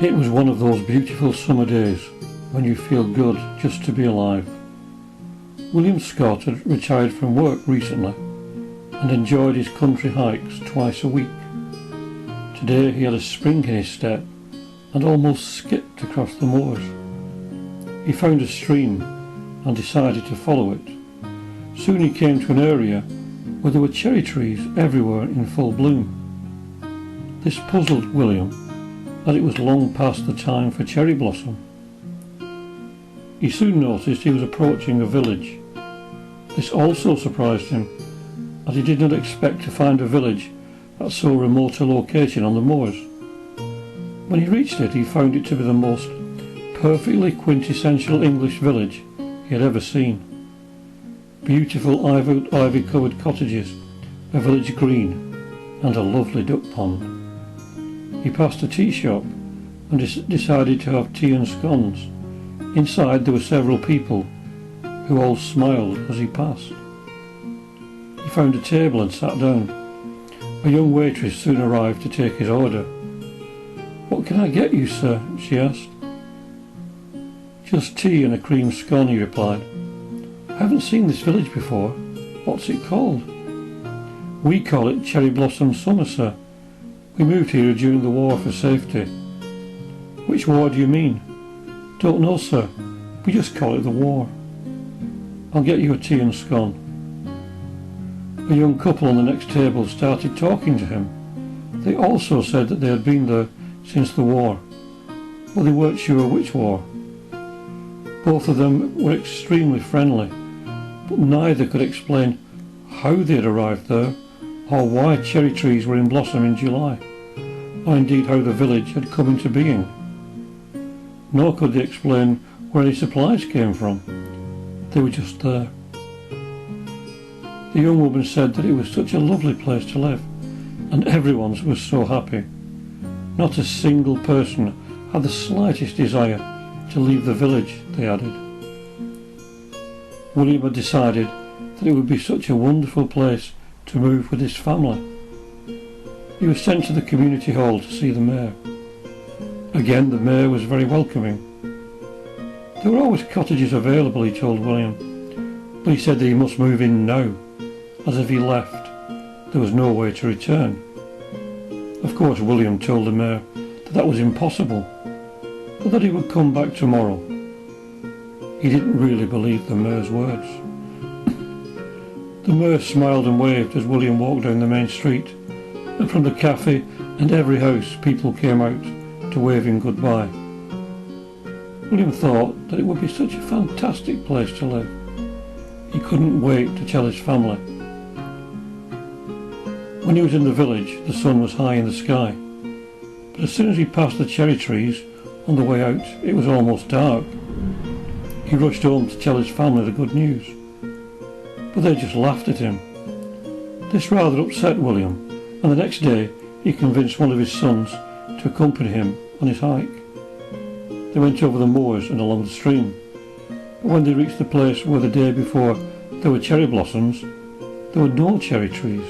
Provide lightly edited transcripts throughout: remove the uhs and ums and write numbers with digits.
It was one of those beautiful summer days when you feel good just to be alive. William Scott had retired from work recently and enjoyed his country hikes twice a week. Today he had a spring in his step and almost skipped across the moors. He found a stream and decided to follow it. Soon he came to an area where there were cherry trees everywhere in full bloom. This puzzled William, as it was long past the time for cherry blossom. He soon noticed he was approaching a village. This also surprised him, as he did not expect to find a village at so remote a location on the moors. When he reached it, he found it to be the most perfectly quintessential English village he had ever seen. Beautiful ivy-covered cottages, a village green, and a lovely duck pond. He passed a tea shop and decided to have tea and scones. Inside there were several people who all smiled as he passed. He found a table and sat down. A young waitress soon arrived to take his order. "What can I get you, sir?" she asked. "Just tea and a cream scone," he replied. "I haven't seen this village before. What's it called?" "We call it Cherry Blossom Summer, sir. We moved here during the war for safety." "Which war do you mean?" "Don't know, sir. We just call it the war." "I'll get you a tea and scone." A young couple on the next table started talking to him. They also said that they had been there since the war, but they weren't sure which war. Both of them were extremely friendly, but neither could explain how they had arrived there, or why cherry trees were in blossom in July, or indeed how the village had come into being. Nor could they explain where any supplies came from. They were just there. The young woman said that it was such a lovely place to live, and everyone was so happy. Not a single person had the slightest desire to leave the village, they added. William had decided that it would be such a wonderful place to move with his family. He was sent to the community hall to see the mayor. Again, the mayor was very welcoming. There were always cottages available, he told William, but he said that he must move in now, as if he left, there was no way to return. Of course, William told the mayor that that was impossible, but that he would come back tomorrow. He didn't really believe the mayor's words. The mayor smiled and waved as William walked down the main street, and from the cafe and every house people came out to wave him goodbye. William thought that it would be such a fantastic place to live. He couldn't wait to tell his family. When he was in the village, the sun was high in the sky, but as soon as he passed the cherry trees on the way out, it was almost dark. He rushed home to tell his family the good news, but they just laughed at him. This rather upset William, and the next day he convinced one of his sons to accompany him on his hike. They went over the moors and along the stream, but when they reached the place where the day before there were cherry blossoms, there were no cherry trees,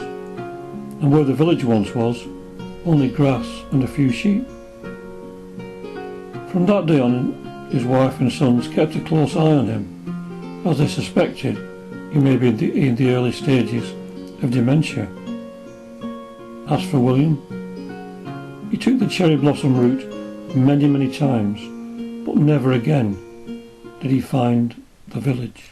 and where the village once was, only grass and a few sheep. From that day on, his wife and sons kept a close eye on him, as they suspected he may be in the early stages of dementia. As for William, he took the cherry blossom route many times, but never again did he find the village.